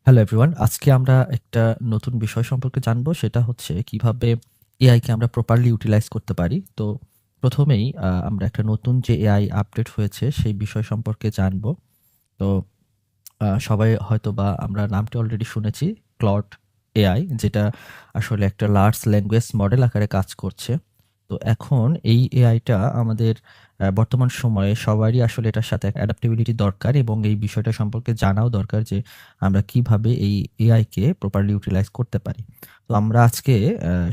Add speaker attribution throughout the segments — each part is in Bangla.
Speaker 1: Hello everyone. আজকে আমরা একটা নতুন বিষয় সম্পর্কে জানবো। সেটা হচ্ছে কিভাবে এআই কে আমরা প্রপারলি ইউটিলাইজ করতে পারি। তো প্রথমেই আমরা একটা নতুন যে এআই আপডেট হয়েছে সেই বিষয় সম্পর্কে জানবো। তো সবাই হয়তোবা আমরা নামটি অলরেডি শুনেছি, ক্লড এআই, যেটা আসলে একটা লার্জ ল্যাঙ্গুয়েজ মডেল আকারে কাজ করছে। তো এখন এই এআইটা আমাদের বর্তমান সময়ে সবারই আসলে এটার সাথে অ্যাডাপ্টেবিলিটি দরকার এবং এই বিষয়টা সম্পর্কে জানাও দরকার যে আমরা কিভাবে এই এআইকে প্রপারলি ইউটিলাইজ করতে পারি। তো আমরা আজকে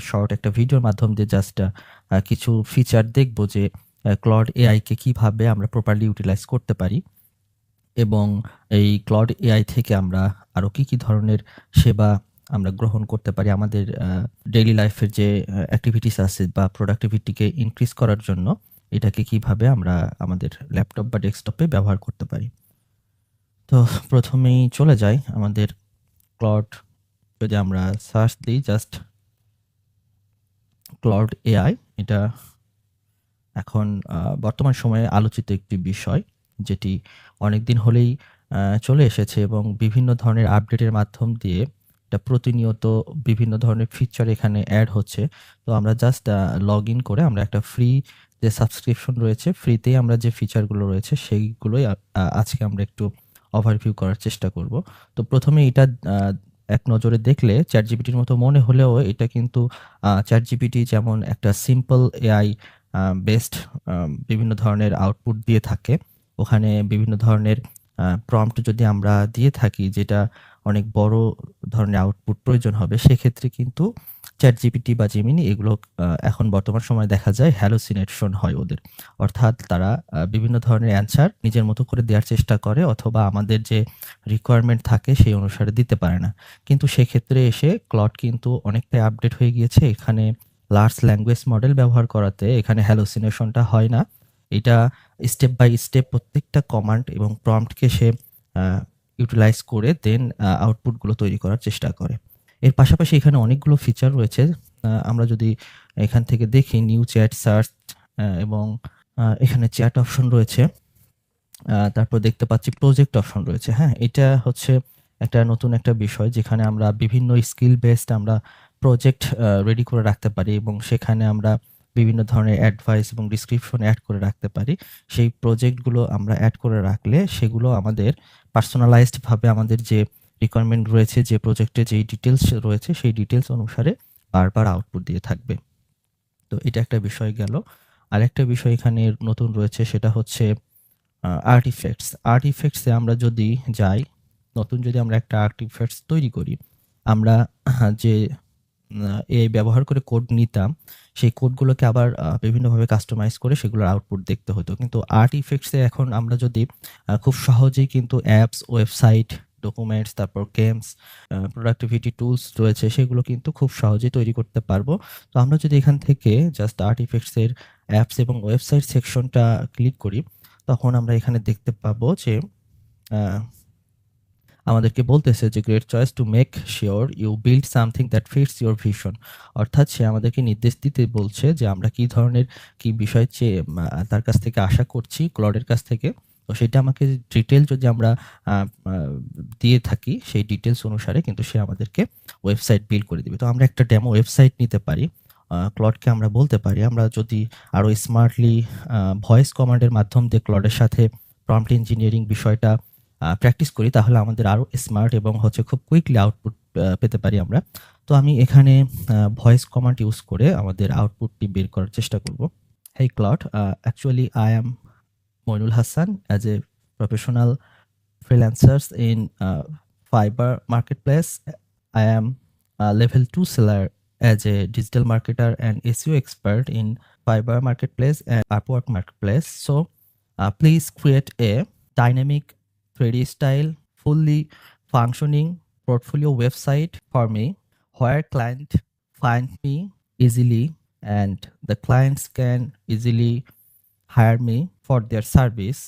Speaker 1: শর্ট একটা ভিডিওর মাধ্যম দিয়ে জাস্ট কিছু ফিচার দেখব যে ক্লড এআইকে কিভাবে আমরা প্রপারলি ইউটিলাইজ করতে পারি এবং এই ক্লড এআই থেকে আমরা আরো কি ধরনের সেবা আমরা গ্রহণ করতে পারি আমাদের ডেইলি লাইফের যে অ্যাক্টিভিটিস আছে বা প্রোডাক্টিভিটিকে ইনক্রিজ করার জন্য এটাকে কিভাবে আমরা আমাদের ল্যাপটপ বা ডেস্কটপে ব্যবহার করতে পারি। তো প্রথমেই চলে যাই আমাদের ক্লড, যদি আমরা সার্চ দিই জাস্ট ক্লড এআই, এটা এখন বর্তমান সময়ে আলোচিত একটি বিষয়, যেটি অনেকদিন হলেই চলে এসেছে এবং বিভিন্ন ধরনের আপডেটের মাধ্যম দিয়ে এটা প্রতিনিয়ত বিভিন্ন ধরনের ফিচার এখানে অ্যাড হচ্ছে। তো আমরা জাস্ট লগ ইন করে আমরা একটা ফ্রি যে সাবস্ক্রিপশন রয়েছে, ফ্রিতেই আমরা যে ফিচারগুলো রয়েছে সেইগুলোই আজকে আমরা একটু ওভারভিউ করার চেষ্টা করব। তো প্রথমে এটা এক নজরে দেখলে চ্যাট জিপিটির মতো মনে হলেও এটা কিন্তু চ্যাট জিপিটি যেমন একটা সিম্পল এআই বেসড বিভিন্ন ধরনের আউটপুট দিয়ে থাকে। ওখানে বিভিন্ন ধরনের প্রম্পট যদি আমরা দিয়ে থাকি, যেটা অনেক বড় ধরনের আউটপুট প্রয়োজন হবে, সেক্ষেত্রে কিন্তু ChatGPT বা Gemini এগুলো এখন বর্তমান সময়ে দেখা যায় হ্যালুসিনেশন হয় ওদের। অর্থাৎ তারা বিভিন্ন ধরনের অ্যান্সার নিজের মতো করে দেওয়ার চেষ্টা করে অথবা আমাদের যে রিকোয়ারমেন্ট থাকে সেই অনুসারে দিতে পারে না। কিন্তু সেক্ষেত্রে এসে ক্লড কিন্তু অনেকটাই আপডেট হয়ে গিয়েছে। এখানে লার্জ ল্যাঙ্গুয়েজ মডেল ব্যবহার করাতে এখানে হ্যালুসিনেশনটা হয় না। এটা স্টেপ বাই স্টেপ প্রত্যেকটা কমান্ড এবং প্রম্পটকে সে ইউটিলাইজ করে দেন আউটপুটগুলো তৈরি করার চেষ্টা করে। এর পাশাপাশি এখানে অনেকগুলো ফিচার রয়েছে। আমরা যদি এখান থেকে দেখি নিউ চ্যাট সার্চ এবং এখানে চ্যাট অপশন রয়েছে। তারপর দেখতে পাচ্ছি প্রজেক্ট অপশন রয়েছে। হ্যাঁ? এটা হচ্ছে একটা নতুন একটা বিষয় যেখানে আমরা বিভিন্ন স্কিল বেসড আমরা প্রজেক্ট রেডি করে রাখতে পারি এবং সেখানে আমরা বিভিন্ন ধরনের অ্যাডভাইস এবং ডেসক্রিপশন এড করে রাখতে পারি। সেই প্রজেক্টগুলো আমরা এড করে রাখলে সেগুলো আমাদের পার্সোনালাইজড ভাবে আমাদের যে রিকোয়ারমেন্ট রয়েছে, যে প্রজেক্টে যেই ডিটেইলস রয়েছে সেই ডিটেইলস অনুসারে বারবার আউটপুট দিয়ে থাকবে। তো এটা একটা বিষয় গেল। আরেকটা বিষয় এখানে নতুন রয়েছে, সেটা হচ্ছে আর্টিফ্যাক্টস। আর্টিফ্যাক্টস এ আমরা যদি যাই, নতুন যদি আমরা একটা আর্টিফ্যাক্টস তৈরি করি, আমরা যে এআই ব্যবহার করে কোড নিতাম, সেই কোডগুলোকে আবার বিভিন্নভাবে কাস্টমাইজ করে সেগুলোর আউটপুট দেখতে হতো। কিন্তু আর্টিফ্যাক্টস এ এখন আমরা যদি খুব সহজেই কিন্তু অ্যাপস, ওয়েবসাইট, ডকুমেন্টস, তারপর গেমস, প্রোডাক্টিভিটি টুলস রয়েছে, সেগুলো কিন্তু খুব সহজেই তৈরি করতে পারবো। তো আমরা যদি এখান থেকে জাস্ট আর্টিফ্যাক্টস এর অ্যাপস এবং ওয়েবসাইট সেকশনটা ক্লিক করি, তখন আমরা এখানে দেখতে পাবো যে আহ, আমাদেরকে বলতেছে যে great choice to make sure you build something that fits your vision. অর্থাৎ সে আমাদেরকে নির্দেশ দিতে বলছে যে আমরা কি ধরনের কি বিষয় চেয়ে তার কাছ থেকে আশা করছি, ক্লডের কাছ থেকে। তো সেটা আমাকে ডিটেল যদি আমরা আহ, আহ, দিয়ে থাকি, সেই ডিটেলস অনুসারে কিন্তু সে আমাদেরকে ওয়েবসাইট বিল্ড করে দিবে। তো আমরা একটা ডেমো ওয়েবসাইট নিতে পারি। ক্লডকে আমরা বলতে পারি আমরা যদি আরো স্মার্টলি ভয়েস কমান্ডের মাধ্যম দিয়ে ক্লডের সাথে প্রম্পট ইঞ্জিনিয়ারিং বিষয়টা প্র্যাকটিস করি, তাহলে আমাদের আরো স্মার্ট এবং হচ্ছে খুব কুইকলি আউটপুট পেতে পারি আমরা। তো আমি এখানে ভয়েস কমান্ড ইউজ করে আমাদের আউটপুটটি বের করার চেষ্টা করব। Hey Claude, actually I am Moinul Hasan as a professional freelancers in Fiverr Marketplace. I am a level 2 seller as a digital marketer and SEO expert in Fiverr Marketplace and Upwork Marketplace. So, please create a dynamic 3D style, fully functioning portfolio website for me where client find me easily and the clients can easily hire me for their service.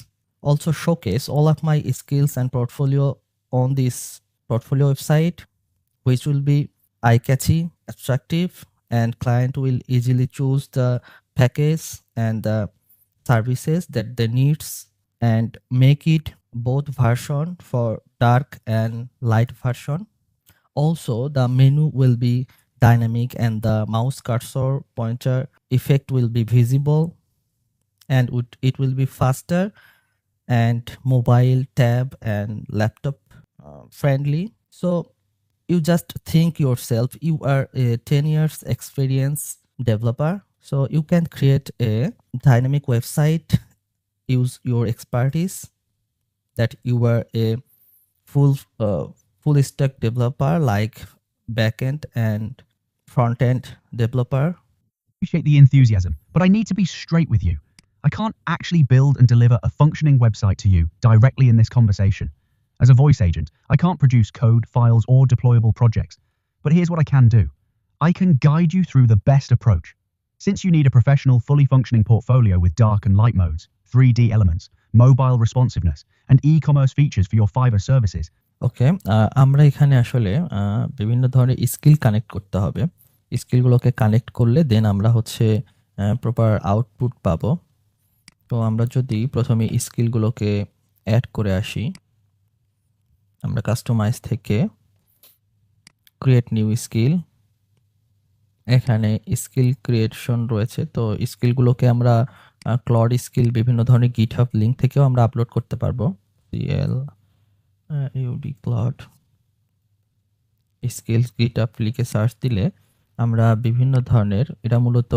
Speaker 1: Also showcase all of my skills and portfolio on this portfolio website, which will be eye-catchy, attractive, and client will easily choose the package and the services that they needs and make it both version for dark and light version. Also, the menu will be dynamic and the mouse cursor pointer effect will be visible, and it will be faster and mobile, tab and laptop friendly. So you just think yourself, you are a 10 years experience developer, so you can create a dynamic website, use your expertise that you are a full uh, full stack developer like backend and front end developer.
Speaker 2: Appreciate the enthusiasm, but I need to be straight with you. I can't actually build and deliver a functioning website to you directly in this conversation. As a voice agent, I can't produce code, files, or deployable projects. But here's what I can do. I can guide you through the best approach. Since you need a professional, fully functioning portfolio with dark and light modes, 3D elements, mobile responsiveness, and e-commerce features for your Fiverr services.
Speaker 1: ওকে, আমরা এখানে আসলে বিভিন্ন ধরনের স্কিল কানেক্ট করতে হবে। স্কিলগুলোকে কানেক্ট করলে দেন আমরা হচ্ছে প্রপার আউটপুট পাবো। তো আমরা যদি প্রথমে স্কিলগুলোকে অ্যাড করে আসি, আমরা কাস্টমাইজ থেকে ক্রিয়েট নিউ স্কিল, এখানে স্কিল ক্রিয়েশন রয়েছে। তো স্কিলগুলোকে আমরা ক্লড স্কিল বিভিন্ন ধরনের গিটহাব লিঙ্ক থেকেও আমরা আপলোড করতে পারবো। CL UD Claude skills GitHub লিখে সার্চ দিলে আমরা বিভিন্ন ধরনের, এটা মূলত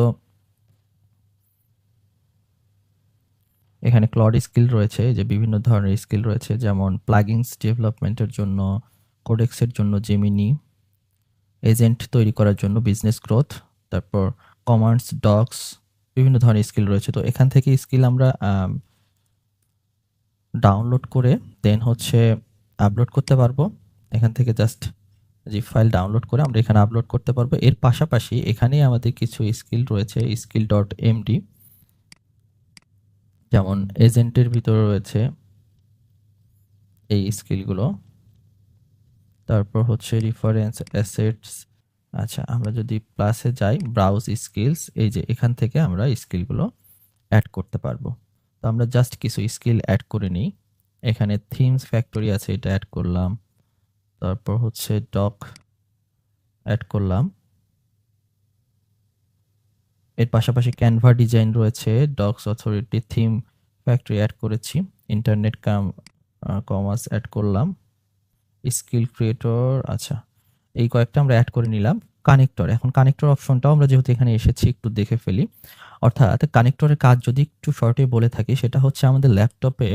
Speaker 1: এখানে ক্লড স্কিল রয়েছে, যে বিভিন্ন ধরনের স্কিল রয়েছে, যেমন প্লাগইনস ডেভেলপমেন্টের জন্য, কোডেক্সের জন্য জেমিনি, এজেন্ট তৈরি করার জন্য বিজনেস গ্রোথ, তারপর কমান্ডস ডক্স, বিভিন্ন ধরনের স্কিল রয়েছে। তো এখান থেকে স্কিল আমরা ডাউনলোড করে দেন হচ্ছে আপলোড করতে পারবো। এখান থেকে জাস্ট জিপ ফাইল ডাউনলোড করে আমরা এখানে আপলোড করতে পারবো। এর পাশাপাশি এখানেই আমাদের কিছু স্কিল রয়েছে, skill.md, যেমন এজেন্টের ভিতরে রয়েছে এই স্কিলগুলো। তারপর হচ্ছে রেফারেন্স অ্যাসেটস। আচ্ছা, আমরা যদি প্লাসে যাই, ব্রাউজ স্কিলস, এই যে এখান থেকে আমরা স্কিলগুলো অ্যাড করতে পারবো। তো আমরা জাস্ট কিছু স্কিল অ্যাড করে নিই। এখানে থিমস ফ্যাক্টরি আছে, এটা অ্যাড করলাম। তারপর হচ্ছে ডক অ্যাড করলাম। এর পাশাপাশি ক্যানভা ডিজাইন রয়েছে, docs authority, theme factory add করেছি, ইন্টারনেট কমার্স অ্যাড করলাম, স্কিল ক্রিয়েটর। আচ্ছা, এই কয়েকটা আমরা অ্যাড করে নিলাম। কানেক্টর, এখন কানেক্টর অপশনটাও আমরা যেহেতু এখানে এসেছি একটু দেখে ফেলি। অর্থাৎ কানেক্টরের কাজ যদি একটু শর্টে বলে থাকি, সেটা হচ্ছে আমাদের ল্যাপটপে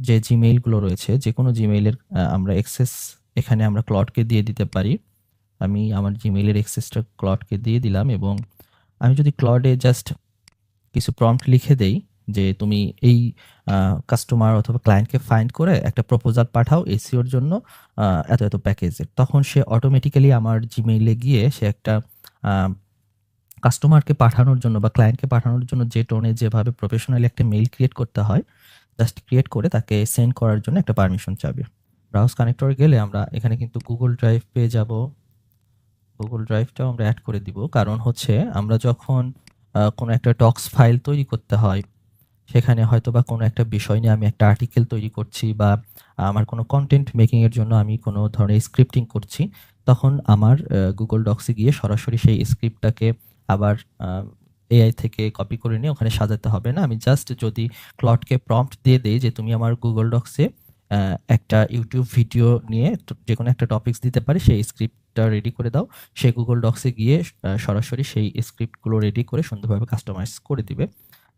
Speaker 1: যে জিমেইলগুলো রয়েছে, যে কোনো জিমেইলের আমরা অ্যাক্সেস এখানে আমরা ক্লডকে দিয়ে দিতে পারি। আমি আমার জিমেইলের অ্যাক্সেসটা ক্লডকে দিয়ে দিলাম, এবং আমি যদি ক্লডে জাস্ট কিছু প্রম্পট লিখে দেই যে তুমি এই কাস্টমার অথবা ক্লায়েন্টকে ফাইন্ড করে একটা প্রপোজাল পাঠাও এসইওর জন্য এত এত প্যাকেজের, তখন সে অটোমেটিক্যালি আমার জিমেইলে গিয়ে সে একটা কাস্টমারকে পাঠানোর জন্য বা ক্লায়েন্টকে পাঠানোর জন্য যে টোনে যেভাবে প্রফেশনালি একটা মেইল ক্রিয়েট করতে হয়, জাস্ট ক্রিয়েট করে তাকে সেন্ড করার জন্য একটা পারমিশন চাবে। ব্রাউজ কানেক্টরে গেলে আমরা এখানে কিন্তু গুগল ড্রাইভ পেয়ে যাব। গুগল ড্রাইভটাও আমরা অ্যাড করে দিব, কারণ হচ্ছে আমরা যখন কোনো একটা ডক্স ফাইল তৈরি করতে হয়, সেখানে হয়তো বা কোনো একটা বিষয় নিয়ে আমি একটা আর্টিকেল তৈরি করছি, বা আমার কোনো কন্টেন্ট মেকিংয়ের জন্য আমি কোনো ধরনের স্ক্রিপ্টিং করছি, তখন আমার গুগল ডক্সে গিয়ে সরাসরি সেই স্ক্রিপ্টটাকে আবার এআই থেকে কপি করে নিয়ে ওখানে সাজাতে হবে না। আমি জাস্ট যদি ক্লডকে প্রম্পট দিয়ে দেই যে তুমি আমার গুগল ডক্সে একটা ইউটিউব ভিডিও নিয়ে যে কোনো একটা টপিকস দিতে পারি, সেই স্ক্রিপ্টটা রেডি করে দাও, সে গুগল ডক্সে গিয়ে সরাসরি সেই স্ক্রিপ্টগুলো রেডি করে সুন্দরভাবে কাস্টমাইজ করে দিবে,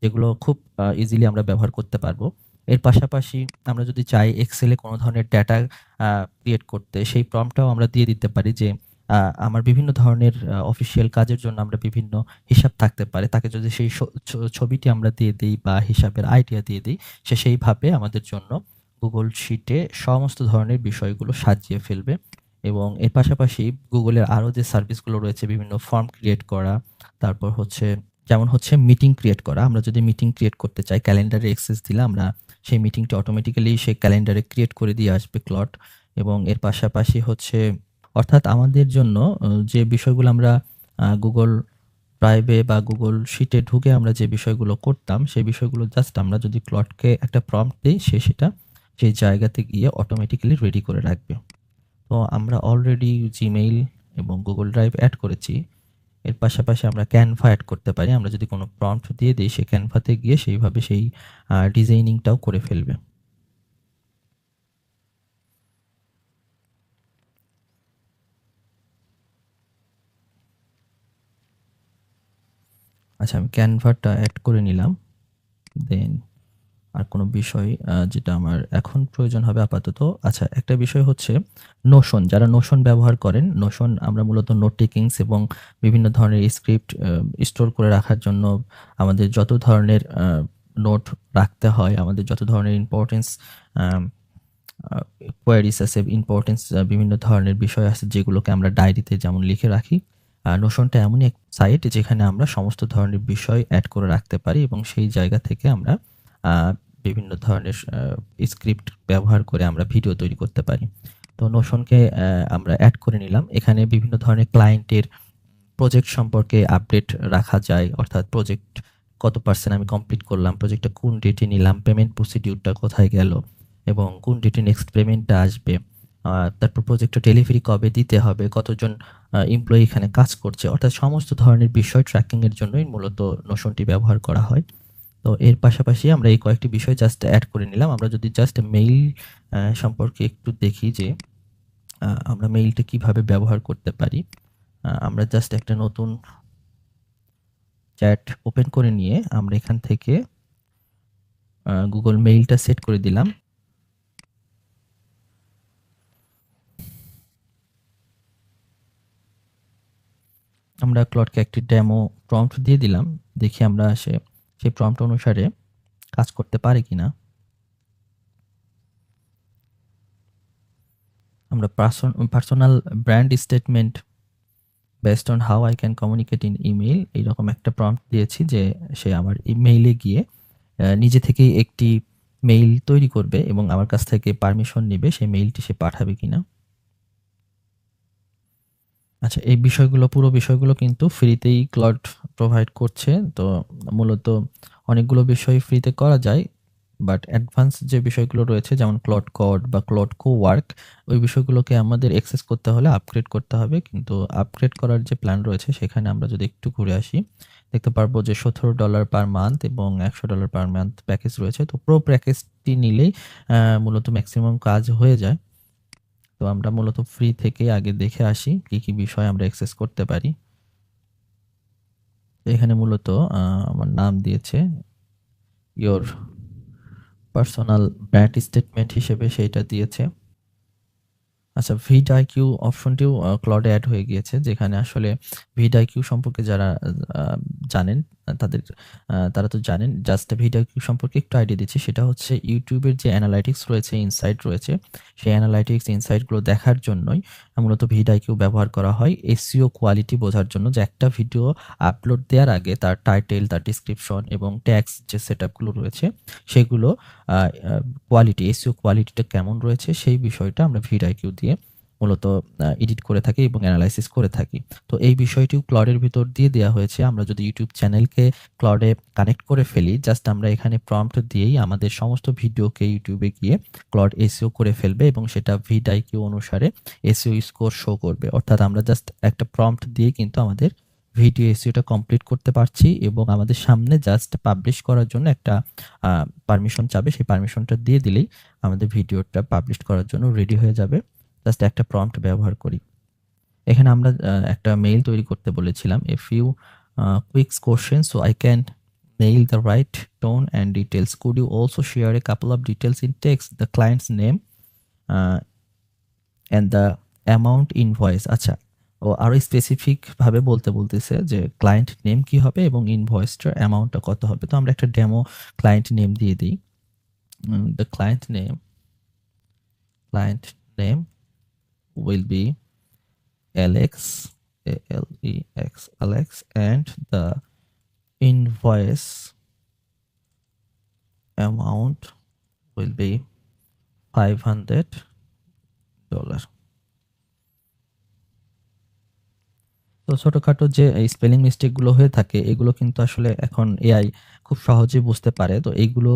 Speaker 1: যেগুলো খুব ইজিলি আমরা ব্যবহার করতে পারবো। এর পাশাপাশি আমরা যদি চাই এক্সেলে কোনো ধরনের ডেটা ক্রিয়েট করতে, সেই প্রম্পটটাও আমরা দিয়ে দিতে পারি যে আমার বিভিন্ন ধরনের অফিসিয়াল কাজের জন্য আমরা বিভিন্ন হিসাব থাকতে পারে, তাকে যদি সেই ছবিটি আমরা দিয়ে দিই বা হিসাবের আইডিয়া দিয়ে দিই, সে সেইভাবে আমাদের জন্য গুগল শিটে সমস্ত ধরনের বিষয়গুলো সাজিয়ে ফেলবে। এবং এর পাশাপাশি গুগলের আরও যে সার্ভিসগুলো রয়েছে, বিভিন্ন ফর্ম ক্রিয়েট করা, তারপর হচ্ছে যেমন হচ্ছে মিটিং ক্রিয়েট করা। আমরা যদি মিটিং ক্রিয়েট করতে চাই, ক্যালেন্ডারে অ্যাক্সেস দিলে আমরা সেই মিটিংটা অটোমেটিক্যালি সেই ক্যালেন্ডারে ক্রিয়েট করে দিয়ে আসবে ক্লড। এবং এর পাশাপাশি হচ্ছে, অর্থাৎ আমাদের জন্য যে বিষয়গুলো আমরা গুগল ড্রাইভে বা গুগল শিটে ঢুকে আমরা যে বিষয়গুলো করতাম, সেই বিষয়গুলো জাস্ট আমরা যদি ক্লডকে একটা প্রম্পট দিই, সে সেটা সেই জায়গাতে গিয়ে অটোমেটিক্যালি রেডি করে রাখবে। তো আমরা অলরেডি জিমেইল এবং গুগল ড্রাইভ অ্যাড করেছি। এর পাশাপাশি আমরা ক্যানভা অ্যাড করতে পারি। আমরা যদি কোনো প্রম্পট দিয়ে দিই, সে ক্যানভাতে গিয়ে সেইভাবে সেই ডিজাইনিংটাও করে ফেলবে। আচ্ছা, আমি ক্যানভাটা অ্যাড করে নিলাম। দেন আর কোনো বিষয় যেটা আমার এখন প্রয়োজন হবে আপাতত, আচ্ছা একটা বিষয় হচ্ছে নোশন। যারা নোশন ব্যবহার করেন, নোশন আমরা মূলত নোট টেকিংস এবং বিভিন্ন ধরনের স্ক্রিপ্ট স্টোর করে রাখার জন্য আমাদের যত ধরনের নোট রাখতে হয়, আমাদের যত ধরনের ইম্পর্টেন্স কোয়ারিজ আছে, ইম্পর্টেন্স বিভিন্ন ধরনের বিষয় আছে যেগুলোকে আমরা ডায়েরিতে যেমন লিখে রাখি। নোশনটা এমনই এক সাইট যেখানে আমরা সমস্ত ধরনের বিষয় অ্যাড করে রাখতে পারি এবং সেই জায়গা থেকে আমরা বিভিন্ন ধরনের স্ক্রিপ্ট ব্যবহার করে আমরা ভিডিও তৈরি করতে পারি। তো নোশনকে আমরা অ্যাড করে নিলাম। এখানে বিভিন্ন ধরনের ক্লায়েন্টের প্রজেক্ট সম্পর্কে আপডেট রাখা যায়, অর্থাৎ প্রজেক্ট কত পার্সেন্ট আমি কমপ্লিট করলাম, প্রজেক্টটা কোন ডেটে নিলাম, পেমেন্ট প্রসিডিউরটা কোথায় গেল এবং কোন ডেটে নেক্সট পেমেন্টটা আসবে, তারপর প্রজেক্টটা ডেলিভারি কবে দিতে হবে, কতজন এমপ্লয়ি এখানে কাজ করছে, অর্থাৎ সমস্ত ধরনের বিষয় ট্র্যাকিংয়ের জন্যই মূলত নোশনটি ব্যবহার করা হয়। তো এর পাশাপাশি আমরা এই কয়েকটি বিষয় জাস্ট অ্যাড করে নিলাম। আমরা যদি জাস্ট মেইল সম্পর্কে একটু দেখি যে আমরা মেইলটা কিভাবে ব্যবহার করতে পারি। আমরা জাস্ট একটা নতুন চ্যাট ওপেন করে নিয়ে আমরা এখান থেকে গুগল মেইলটা সেট করে দিলাম। আমরা ক্লডকে একটি ডেমো প্রম্পট দিয়ে দিলাম। দেখি আমরা সেই প্রম্পট অনুসারে কাজ করতে পারি কিনা। আমরা personal brand statement based on how I can communicate in email এইরকম একটা প্রম্পট দিয়েছি যে সে আমার ইমেইলে গিয়ে নিজে থেকেই একটি মেইল তৈরি করবে এবং আমার কাছ থেকে পারমিশন নিবে সেই মেইলটি সে পাঠাবে কিনা। আচ্ছা, এই বিষয়গুলো পুরো বিষয়গুলো কিন্তু ফ্রিতেই ক্লড প্রোভাইড করছে। তো মূলত অনেকগুলো বিষয় ফ্রিতে করা যায়, বাট অ্যাডভান্স যে বিষয়গুলো রয়েছে যেমন ক্লড কোড বা ক্লড কোওয়ার্ক, ওই বিষয়গুলোকে আমাদের অ্যাক্সেস করতে হলে আপগ্রেড করতে হবে। কিন্তু আপগ্রেড করার যে প্ল্যান রয়েছে সেখানে আমরা যদি একটু ঘুরে আসি, দেখতে পারবো যে $17 পার মান্থ এবং $100 পার মান্থ প্যাকেজ রয়েছে। তো প্রো প্যাকেজটি নিলেই মূলত ম্যাক্সিমাম কাজ হয়ে যায়। তো আমরা মূলত ফ্রি থেকে আগে দেখে আসি কি কি বিষয় আমরা অ্যাক্সেস করতে পারি। এখানে মূলত আমার নাম দিয়েছে ইয়োর পার্সোনাল ব্র্যান্ড স্টেটমেন্ট হিসেবে সেইটা দিয়েছে। আচ্ছা, ভিডআইকিউ অপশনটিও ক্লডে অ্যাড হয়ে গিয়েছে, যেখানে আসলে ভিডআইকিউ সম্পর্কে যারা জানেন তারা তো জানেন। জাস্ট ভিডআইকিউ সম্পর্কে একটু আইডিয়া দিচ্ছি। সেটা হচ্ছে ইউটিউবের যে অ্যানালাইটিক্স রয়েছে, ইনসাইট রয়েছে, সেই অ্যানালাইটিক্স ইনসাইটগুলো দেখার জন্যই মূলত ভিডআইকিউ ব্যবহার করা হয়। এসইও কোয়ালিটি বোঝার জন্য যে একটা ভিডিও আপলোড দেওয়ার আগে তার টাইটেল, তার ডিসক্রিপশন এবং ট্যাগস যে সেটআপগুলো রয়েছে সেগুলো কোয়ালিটি, এসইও কোয়ালিটিটা কেমন রয়েছে সেই বিষয়টা আমরা ভিডআইকিউ দিয়ে মূলত এডিট করে থাকি এবং অ্যানালাইসিস করে থাকি। তো এই বিষয়টিও ক্লডের ভিতর দিয়ে দেওয়া হয়েছে। আমরা যদি ইউটিউব চ্যানেলকে ক্লডে কানেক্ট করে ফেলি, জাস্ট আমরা এখানে প্রম্পট দিয়েই আমাদের সমস্ত ভিডিওকে ইউটিউবে গিয়ে ক্লড এসইও করে ফেলবে এবং সেটা ভিডআইকিউ অনুসারে এসইও স্কোর শো করবে। অর্থাৎ আমরা জাস্ট একটা প্রম্পট দিয়ে কিন্তু আমাদের ভিডিও এসইওটা কমপ্লিট করতে পারছি এবং আমাদের সামনে জাস্ট পাবলিশ করার জন্য একটা পারমিশন চাবে। সেই পারমিশনটা দিয়ে দিলেই আমাদের ভিডিওটা পাবলিশ করার জন্য রেডি হয়ে যাবে। জাস্ট একটা প্রম্পট ব্যবহার করি। এখানে আমরা একটা মেইল তৈরি করতে বলেছিলাম। A few quick question so I can nail the right tone and details. Could you also share a couple of details in text, the client's name and the amount invoice? আচ্ছা, ও আরো স্পেসিফিক ভাবে বলতেছে যে ক্লায়েন্ট নেম কি হবে এবং ইনভয়েসটার অ্যামাউন্টটা কত হবে। তো আমরা একটা ডেমো ক্লায়েন্ট নেম দিয়ে দিই। The client name will be Alex, Alex, Alex, and the invoice amount will be $500. তো ছোটখাটো যে এই স্পেলিং মিস্টেক গুলো হয়ে থাকে এগুলো কিন্তু আসলে এখন এআই খুব সহজেই বুঝতে পারে। তো এইগুলো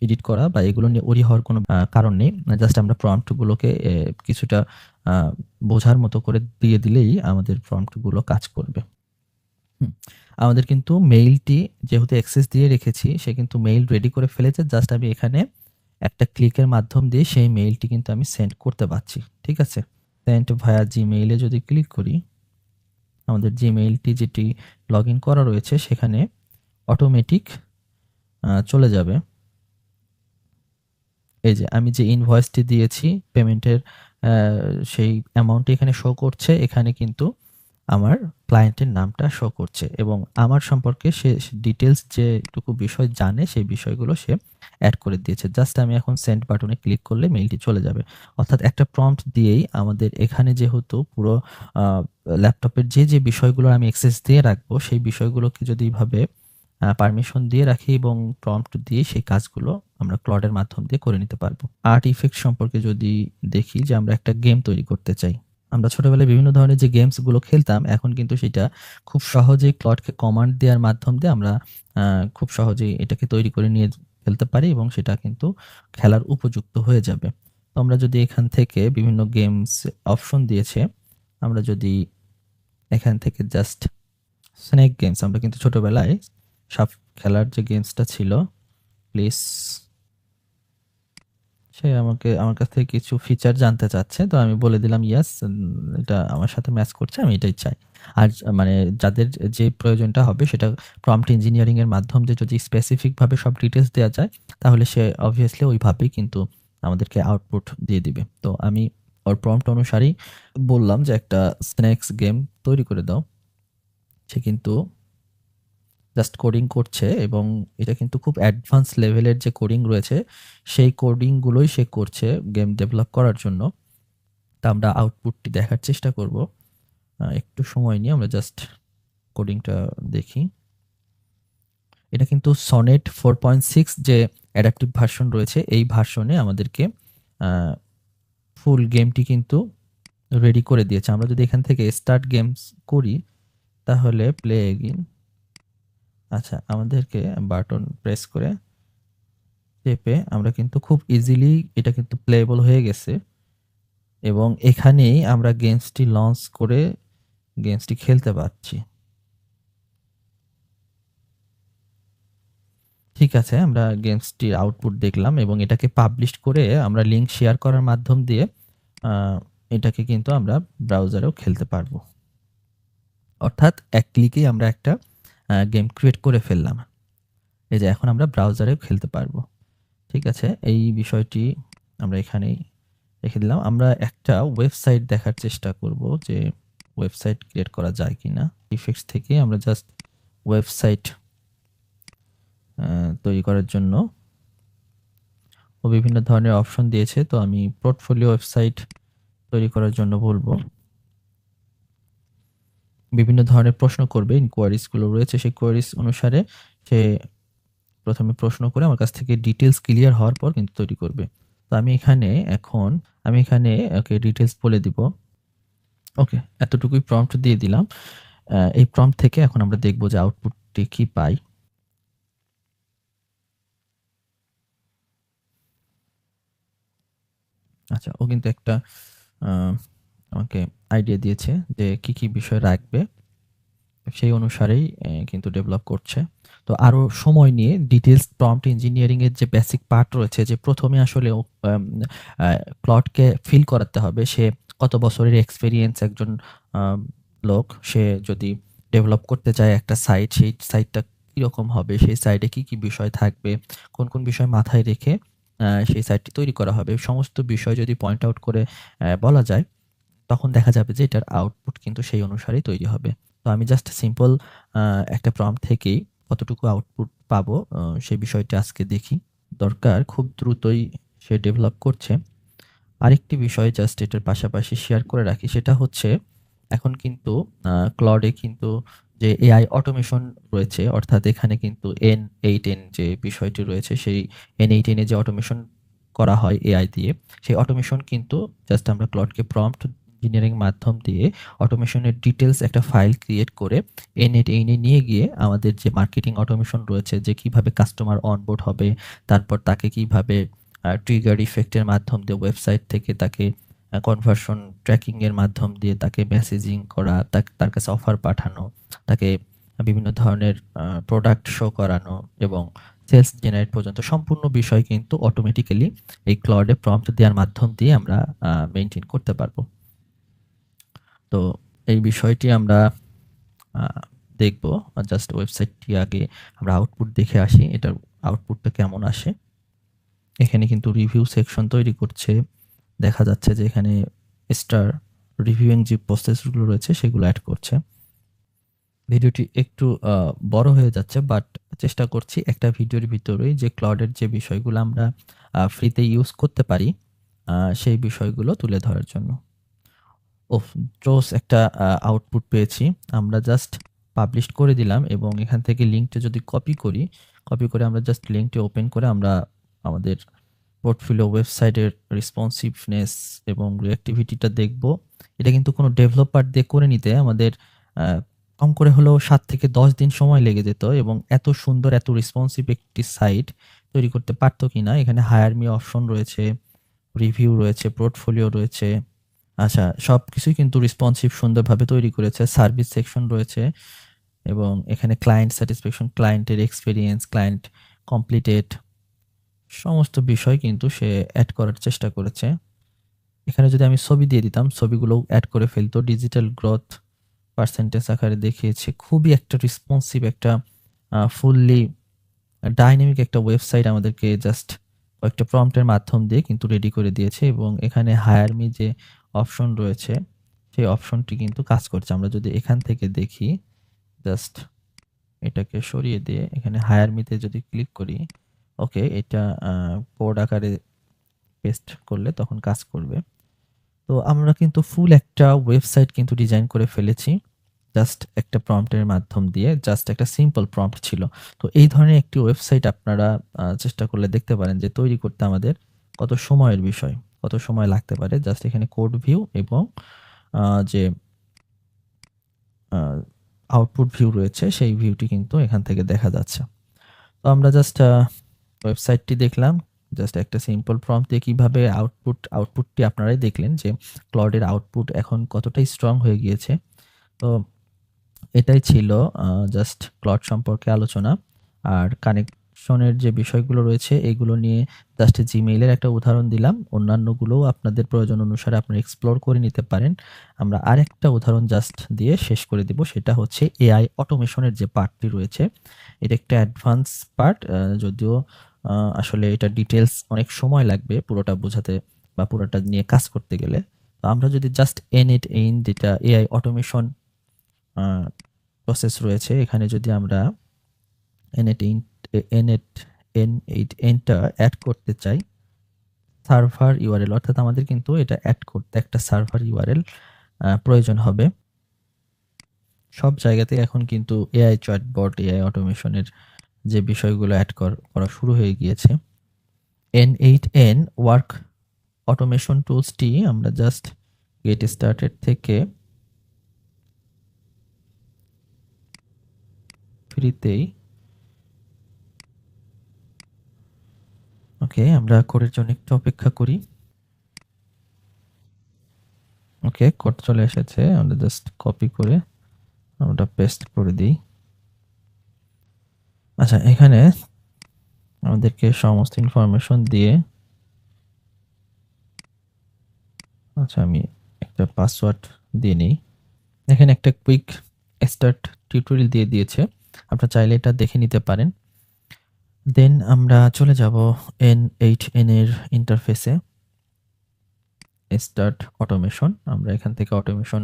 Speaker 1: এডিট করা বা এগুলো নিয়ে ওরি হওয়ার কোনো কারণ নেই। জাস্ট আমরা প্রম্পট গুলোকে কিছুটা আ বোঝার মতো করে দিয়ে দিলেই আমাদের প্রম্পট গুলো কাজ করবে। হুম। আমাদের কিন্তু মেইলটি যেহেতু অ্যাক্সেস দিয়ে রেখেছি, সে কিন্তু মেইল রেডি করে ফেলেছে। জাস্ট আমি এখানে একটা ক্লিকের মাধ্যম দিয়ে সেই মেইলটি কিন্তু আমি সেন্ড করতে পারছি। ঠিক আছে? সেন্ড ভায়া জিমেইল এ যদি ক্লিক করি, আমাদের জিমেইলটি যেটি লগইন করা রয়েছে সেখানে অটোমেটিক চলে যাবে। এই যে আমি যে ইনভয়েসটি দিয়েছি পেমেন্টের আ সেই অ্যামাউন্টটি এখানে শো করছে। এখানে কিন্তু আমার ক্লায়েন্টের নামটা শো করছে এবং আমার সম্পর্কে সে ডিটেইলস যেটুকু বিষয় জানে সেই বিষয়গুলো সে এড করে দিয়েছে। জাস্ট আমি এখন সেন্ড বাটনে ক্লিক করলে মেইলটি চলে যাবে। অর্থাৎ একটা প্রম্পট দিয়েই আমাদের এখানে যেহেতু পুরো আ ল্যাপটপের যে বিষয়গুলোর আমি অ্যাক্সেস দিয়ে রাখবো সেই বিষয়গুলোকে যদি এভাবে পারমিশন দিয়ে রাখি এবং প্রম্পট দিয়ে সেই কাজগুলো আমরা ক্লডের মাধ্যম দিয়ে করে নিতে পারবো। আর্ট ইফেক্ট সম্পর্কে যদি দেখি যে আমরা একটা গেম তৈরি করতে চাই। আমরা ছোটবেলায় বিভিন্ন ধরনের যে গেমস গুলো খেলতাম এখন কিন্তু সেটা খুব সহজেই ক্লডকে কমান্ড দেওয়ার মাধ্যম দিয়ে আমরা খুব সহজেই এটাকে তৈরি করে নিয়ে ফেলতে পারি এবং সেটা কিন্তু খেলার উপযুক্ত হয়ে যাবে। তো আমরা যদি এখান থেকে বিভিন্ন গেমস অপশন দিয়েছে, আমরা যদি এখান থেকে জাস্ট স্নেক গেমস আমরা কিন্তু ছোটবেলায় সাপ খেলার যে গেমসটা ছিল, প্লিজ সে আমার কাছ থেকে কিছু ফিচার জানতে চাচ্ছে। তো আমি বলে দিলাম ইয়েস, এটা আমার সাথে ম্যাচ করছে, আমি এটাই চাই। আর মানে যাদের যে প্রয়োজনটা হবে সেটা প্রম্পট ইঞ্জিনিয়ারিং এর মাধ্যম দিয়ে যদি স্পেসিফিক ভাবে সব ডিটেইলস দেয়া যায়, তাহলে সে অবভিয়াসলি ওইভাবেই কিন্তু আমাদেরকে আউটপুট দিয়ে দিবে। তো আমি ওর প্রম্পট অনুসারেই বললাম যে একটা স্নেকস গেম তৈরি করে দাও। সে কিন্তু জাস্ট কোডিং করছে এবং এটা কিন্তু খুব অ্যাডভান্স লেভেলের যে কোডিং রয়েছে সেই কোডিং গুলোই সে করছে গেম ডেভেলপ করার জন্য। তা আমরা আউটপুটটি দেখার চেষ্টা করব। একটু সময় নিয়ে আমরা জাস্ট কোডিংটা দেখি। এটা কিন্তু সনেট 4.6 যে অ্যাডাপটিভ ভার্সন রয়েছে এই ভার্সনে আমাদেরকে ফুল গেমটি কিন্তু রেডি করে দিয়েছে। আমরা যদি এখান থেকে স্টার্ট গেমস করি তাহলে প্লে এগেইন, আচ্ছা আমাদেরকে বাটন প্রেস করে চেপে আমরা কিন্তু খুব ইজিলি এটা কিন্তু প্লেয়েবল হয়ে গেছে এবং এখানেই আমরা গেমসটি লঞ্চ করে গেমসটি খেলতে পারছি। ঠিক আছে, আমরা গেমসটির আউটপুট দেখলাম এবং এটাকে পাবলিশ করে আমরা লিঙ্ক শেয়ার করার মাধ্যম দিয়ে এটাকে কিন্তু আমরা ব্রাউজারেও খেলতে পারবো। অর্থাৎ এক ক্লিকেই আমরা একটা গেম ক্রিয়েট করে ফেললাম। এই যে এখন আমরা ব্রাউজারেও খেলতে পারবো। ঠিক আছে, এই বিষয়টি আমরা এখানেই রেখে দিলাম। আমরা একটা ওয়েবসাইট দেখার চেষ্টা করব যে ওয়েবসাইট ক্রিয়েট করা যায় কিনা। ইফেক্টস থেকে আমরা জাস্ট ওয়েবসাইট তৈরি করার জন্য ও বিভিন্ন ধরনের অপশন দিয়েছে। তো আমি পোর্টফোলিও ওয়েবসাইট তৈরি করার জন্য বলবো। বিভিন্ন ধরনের প্রশ্ন করবে, ইনকোয়ারিজ গুলো রয়েছে সেই কোয়ারিজ অনুসারে সে প্রথমে প্রশ্ন করে আমার কাছ থেকে ডিটেইলস ক্লিয়ার হওয়ার পর কিন্তু তৈরি করবে। তো আমি এখানে ওকে ডিটেইলস বলে দিব। ওকে, এতটুকুই প্রম্পট দিয়ে দিলাম। এই প্রম্পট থেকে এখন আমরা দেখব যে আউটপুটটি কি পাই। আচ্ছা, ও কিন্তু একটা আমাকে আইডিয়া দিয়েছে যে কি বিষয় রাখবে। সেই অনুসারেই কিন্তু ডেভেলপ করছে। তো আরো সময় নিয়ে ডিটেইলস প্রম্পট ইঞ্জিনিয়ারিং এর যে বেসিক পার্ট রয়েছে যে প্রথমে আসলে ক্লডকে ফিল করাতে হবে সে কত বছরের এক্সপেরিয়েন্স একজন লোক, সে যদি ডেভেলপ করতে চায় একটা সাইট, সেই সাইটটা কিরকম হবে, সেই সাইটে কি বিষয় থাকবে, কোন বিষয় মাথায় রেখে সেই সাইটটি তৈরি করা হবে, সমস্ত বিষয় যদি পয়েন্ট আউট করে বলা যায় তখন দেখা যাবে যে এটার আউটপুট কিন্তু সেই অনুসারেই তৈরি হবে। তো আমি জাস্ট সিম্পল একটা প্রম্পট থেকেই কতটুকু আউটপুট পাবো সেই বিষয়টা আজকে দেখি। দরকার খুব দ্রুতই সে ডেভেলপ করছে। আরেকটি বিষয় জাস্ট এটার পাশাপাশি শেয়ার করে রাখি, সেটা হচ্ছে এখন কিন্তু ক্লডে কিন্তু যে এআই অটোমেশন রয়েছে, অর্থাৎ এখানে কিন্তু N8N যে বিষয়টি রয়েছে সেই N8N এ যে অটোমেশন করা হয় এআই দিয়ে, সেই অটোমেশন কিন্তু জাস্ট আমরা ক্লডকে প্রম্পট ইঞ্জিনিয়ারিং মাধ্যম দিয়ে অটোমেশনের ডিটেলস একটা ফাইল ক্রিয়েট করে N8N এ নিয়ে গিয়ে আমাদের যে মার্কেটিং অটোমেশন রয়েছে, যে কিভাবে কাস্টমার অনবোর্ড হবে, তারপর তাকে কিভাবে ট্রিগার ইফেক্টের মাধ্যম দিয়ে ওয়েবসাইট থেকে তাকে কনভার্সন ট্র্যাকিং এর মাধ্যম দিয়ে তাকে মেসেজিং করা, তার কাছে অফার পাঠানো, তাকে বিভিন্ন ধরনের প্রোডাক্ট শো করানো এবং সেলস জেনারেট পর্যন্ত সম্পূর্ণ বিষয় কিন্তু অটোমেটিক্যালি এই ক্লাউডে প্রম্পট দেওয়ার মাধ্যম দিয়ে আমরা মেইনটেইন করতে পারবো। তো এই বিষয়টি আমরা দেখব। জাস্ট ওয়েবসাইটটি আগে আমরা আউটপুট দেখে আসি, এটার আউটপুটটা কেমন আসে। এখানে কিন্তু রিভিউ সেকশন তৈরি করছে। দেখা যাচ্ছে যে এখানে স্টার রিভিউইং যে প্রসেসগুলো রয়েছে সেগুলো অ্যাড করছে। ভিডিওটি একটু বড় হয়ে যাচ্ছে, বাট চেষ্টা করছি একটা ভিডিওর ভিতরেই যে ক্লাউডের যে বিষয়গুলো আমরা ফ্রিতে ইউজ করতে পারি সেই বিষয়গুলো তুলে ধরার জন্য। জোস একটা আউটপুট পেয়েছি। আমরা জাস্ট পাবলিশ করে দিলাম এবং এখান থেকে লিঙ্কটা যদি কপি করে আমরা জাস্ট লিঙ্কটি ওপেন করে আমরা আমাদের পোর্টফোলিও ওয়েবসাইটের রেসপন্সিভনেস এবং রিঅ্যাক্টিভিটিটা দেখব। এটা কিন্তু কোনো ডেভেলপার দিয়ে করে নিতে আমাদের কম করে হলেও 7 থেকে 10 দিন সময় লেগে যেত এবং এত সুন্দর এত রেসপন্সিভ একটি সাইট তৈরি করতে পারতো কিনা। এখানে হায়ার মি অপশন রয়েছে, রিভিউ রয়েছে, পোর্টফোলিও রয়েছে। আচ্ছা, সবকিছুই কিন্তু রেসপন্সিভ সুন্দরভাবে তৈরি করেছে। সার্ভিস সেকশন রয়েছে এবং এখানে ক্লায়েন্ট স্যাটিসফ্যাকশন, ক্লায়েন্টের এক্সপেরিয়েন্স, ক্লায়েন্ট কমপ্লিটেড সমস্ত বিষয় কিন্তু সে অ্যাড করার চেষ্টা করেছে। এখানে যদি আমি ছবি দিয়ে দিতাম, ছবিগুলোও অ্যাড করে ফেলতো। ডিজিটাল গ্রোথ পার্সেন্টেজ আকারে দেখিয়েছে। খুবই একটা রেসপন্সিভ একটা ফুললি ডাইনামিক একটা ওয়েবসাইট আমাদেরকে জাস্ট কয়েকটা প্রম্পটের মাধ্যম দিয়ে কিন্তু রেডি করে দিয়েছে এবং এখানে হায়ার মি যে অপশন রয়েছে সেই অপশনটি কিন্তু কাজ করছে। আমরা যদি এখান থেকে দেখি, জাস্ট এটাকে সরিয়ে দিয়ে এখানে হায়ার মিতে যদি ক্লিক করি, ওকে, এটা কোড আকারে পেস্ট করলে তখন কাজ করবে। তো আমরা কিন্তু ফুল একটা ওয়েবসাইট কিন্তু ডিজাইন করে ফেলেছি জাস্ট একটা প্রম্পটের মাধ্যম দিয়ে। জাস্ট একটা সিম্পল প্রম্পট ছিল। তো এই ধরনের একটি ওয়েবসাইট আপনারা চেষ্টা করলে দেখতে পারেন যে তৈরি করতে আমাদের কত সময়ের বিষয়, কত সময় লাগতে পারে। জাস্ট এখানে কোড ভিউ এবং যে আউটপুট ভিউ রয়েছে সেই ভিউটি কিন্তু এখান থেকে দেখা যাচ্ছে। তো আমরা জাস্ট ওয়েবসাইটটি দেখলাম, জাস্ট একটা সিম্পল প্রম্পট দিয়ে কিভাবে আউটপুটটি আপনারাই দেখলেন যে ক্লাউডের আউটপুট এখন কতটাই স্ট্রং হয়ে গিয়েছে। তো এটাই ছিল জাস্ট ক্লাউড সম্পর্কে আলোচনা। আর কানেকশনের যে বিষয়গুলো রয়েছে এগুলো নিয়ে জাস্ট জিমেইলের একটা উদাহরণ দিলাম। অন্যান্যগুলোও আপনাদের প্রয়োজন অনুসারে আপনারা এক্সপ্লোর করে নিতে পারেন। আমরা আরেকটা উদাহরণ জাস্ট দিয়ে শেষ করে দিব। সেটা হচ্ছে এআই অটোমেশনের যে পার্টটি রয়েছে। এটা একটা অ্যাডভান্স পার্ট, যদিও আসলে এটা ডিটেলস অনেক সময় লাগবে পুরোটা বোঝাতে বা পুরোটা নিয়ে কাজ করতে গেলে। তো আমরা যদি জাস্ট N8N যেটা এআই অটোমেশন প্রসেস রয়েছে, এখানে যদি আমরা N8N টা অ্যাড করতে চাই, সার্ভার ইউআরএল, অর্থাৎ আমাদের কিন্তু এটা অ্যাড করতে একটা সার্ভার ইউআরএল প্রয়োজন হবে। সব জায়গাতে এখন কিন্তু এআই চ্যাটবট, এআই অটোমেশনের যে বিষয়গুলো অ্যাড করা শুরু হয়ে গিয়েছে। N8N ওয়ার্ক অটোমেশন টুলসটি আমরা জাস্ট গেট স্টার্টেড থেকে ফ্রিতেই, ওকে, আমরা কোডের জন্য একটু অপেক্ষা করি। ওকে, কোড চলে এসেছে। আমরা জাস্ট কপি করে আমরা পেস্ট করে দিই। আচ্ছা, এখানে আমাদেরকে সমস্ত ইনফরমেশন দিয়ে, আচ্ছা আমি একটা পাসওয়ার্ড দিয়ে নিই। এখানে একটা কুইক স্টার্ট টিউটোরিয়াল দিয়ে দিয়েছে, আপনারা চাইলে এটা দেখে নিতে পারেন। দেন আমরা চলে যাব N8N এর ইন্টারফেসে, স্টার্ট অটোমেশন। আমরা এখান থেকে অটোমেশন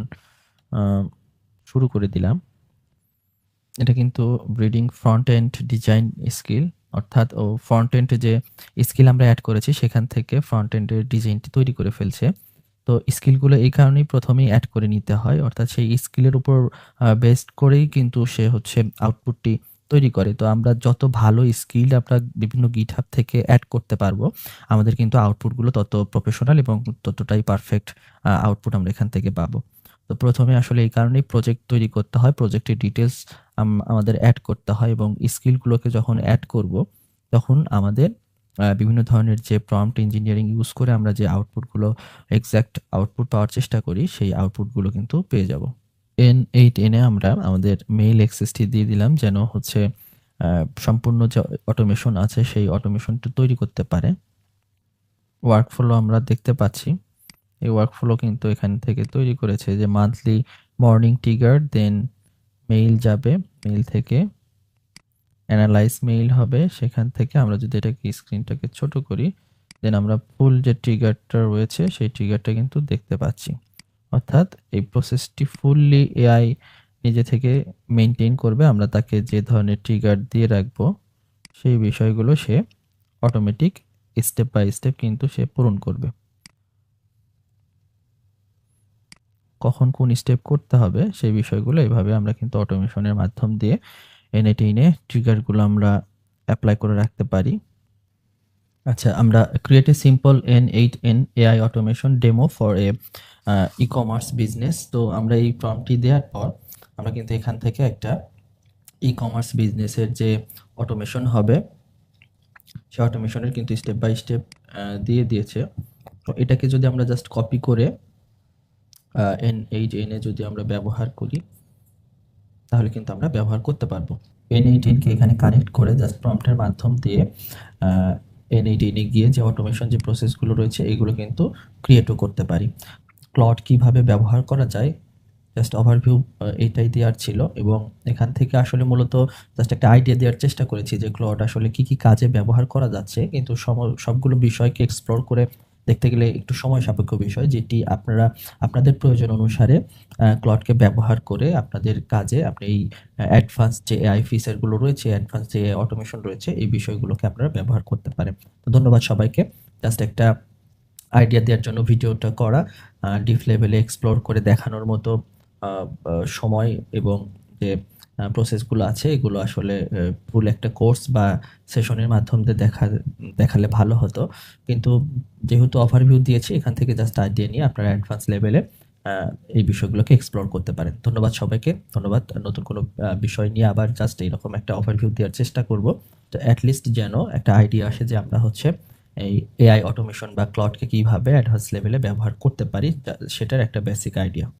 Speaker 1: শুরু করে দিলাম। এটা কিন্তু breeding front end design skill, অর্থাৎ ফ্রন্ট এন্ডে যে স্কিল আমরা অ্যাড করেছি সেখান থেকে ফ্রন্ট এন্ডের ডিজাইনটি তৈরি করে ফেলছে। তো স্কিলগুলো এই কারণেই প্রথমেই অ্যাড করে নিতে হয়, অর্থাৎ সেই স্কিলের উপর বেসড করেই কিন্তু সে হচ্ছে আউটপুটটি তৈরি করে। তো আমরা যত ভালো স্কিল আমরা বিভিন্ন GitHub থেকে এড করতে পারবো, আমাদের কিন্তু আউটপুটগুলো তত প্রফেশনাল এবং ততটাই পারফেক্ট আউটপুট আমরা এখান থেকে পাবো। তো ১ম এ আসলে এই কারণেই প্রজেক্ট তৈরি করতে হয়। প্রজেক্টের ডিটেইলস আমাদের এড করতে হয় এবং স্কিলগুলোকে যখন এড করব, তখন আমাদের বিভিন্ন ধরনের যে প্রম্পট ইঞ্জিনিয়ারিং ইউজ করে আমরা যে আউটপুটগুলো এক্সাক্ট আউটপুট পাওয়ার চেষ্টা করি, সেই আউটপুটগুলো কিন্তু পেয়ে যাব। N8 এনে আমরা আমাদের মেইল অ্যাক্সেসটি দিয়ে দিলাম যেন হচ্ছে সম্পূর্ণ যে অটোমেশন আছে সেই অটোমেশনটা তৈরি করতে পারে। ওয়ার্কফ্লো আমরা দেখতে পাচ্ছি। এই ওয়ার্কফ্লো কিন্তু এখান থেকে তৈরি করেছে যে মান্থলি মর্নিং ট্রিগার, দেন মেইল যাবে, মেইল থেকে অ্যানালাইজ মেইল হবে। সেখান থেকে আমরা যদি এটাকে স্ক্রিনটাকে ছোট করি, দেন আমরা ফুল যে ট্রিগারটা রয়েছে সেই ট্রিগারটা কিন্তু দেখতে পাচ্ছি। অর্থাৎ এই প্রসেসটি ফুললি এআই নিজে থেকে মেইনটেইন করবে। আমরা তাকে যে ধরনের ট্রিগার দিয়ে রাখবো, সেই বিষয়গুলো সে অটোমেটিক স্টেপ বাই স্টেপ কিন্তু সে পূরণ করবে। কখন কোন স্টেপ করতে হবে সেই বিষয়গুলো এভাবে আমরা কিন্তু অটোমেশনের মাধ্যম দিয়ে N8 ট্রিগারগুলো আমরা এপ্লাই করে রাখতে পারি। আচ্ছা, আমরা create a simple N8N AI automation demo for a e-commerce business. তো আমরা এই প্রম্পটটি দেওয়ার পর আমরা কিন্তু এখান থেকে একটা ই-কমার্স বিজনেসের যে অটোমেশন হবে, সে অটোমেশনের কিন্তু স্টেপ বাই স্টেপ দিয়ে দিয়েছে। তো এটাকে যদি আমরা জাস্ট কপি করে N8N যদি আমরা ব্যবহার করি, তাহলে কিন্তু আমরা ব্যবহার করতে পারবো। N8N-কে এখানে কানেক্ট করে জাস্ট প্রম্পটের মাধ্যম দিয়ে N8N-এ গিয়ে যে অটোমেশন যে প্রসেসগুলো রয়েছে এগুলো কিন্তু ক্রিয়েটও করতে পারি। ক্লড কিভাবে ব্যবহার করা যায় জাস্ট ওভারভিউ এটাই দেওয়ার ছিল এবং এখান থেকে আসলে মূলত জাস্ট একটা আইডিয়া দেওয়ার চেষ্টা করেছি যে ক্লড আসলে কি কাজে ব্যবহার করা যাচ্ছে, কিন্তু সবগুলো বিষয়কে এক্সপ্লোর করে দেখতে গেলে একটু সময় সাপেক্ষ বিষয়, যেটি আপনারা আপনাদের প্রয়োজন অনুসারে ক্লডকে ব্যবহার করে আপনাদের কাজে আপনি এই অ্যাডভান্স যে এআই ফিচারগুলো রয়েছে, অ্যাডভান্স যে অটোমেশন রয়েছে, এই বিষয়গুলোকে আপনারা ব্যবহার করতে পারেন। তো ধন্যবাদ সবাইকে। জাস্ট একটা আইডিয়া দেওয়ার জন্য ভিডিওটা করা, ডিপ লেভেলে এক্সপ্লোর করে দেখানোর মতো সময় এবং যে প্রসেসগুলো আছে এগুলো আসলে ফুল একটা কোর্স বা সেশনের মাধ্যম দিয়ে দেখালে ভালো হতো। কিন্তু যেহেতু ওভারভিউ দিয়েছি, এখান থেকে জাস্ট আইডিয়া নিয়ে আপনারা অ্যাডভান্স লেভেলে এই বিষয়গুলোকে এক্সপ্লোর করতে পারেন। ধন্যবাদ সবাইকে। ধন্যবাদ। নতুন কোনো বিষয় নিয়ে আবার জাস্ট এরকম একটা ওভারভিউ দেওয়ার চেষ্টা করব। তো এট লিস্ট যেন একটা আইডিয়া আসে যে আমরা হচ্ছে এই এআই অটোমেশন বা ক্লডকে কিভাবে অ্যাডভান্স লেভেলে ব্যবহার করতে পারি, সেটার একটা বেসিক আইডিয়া।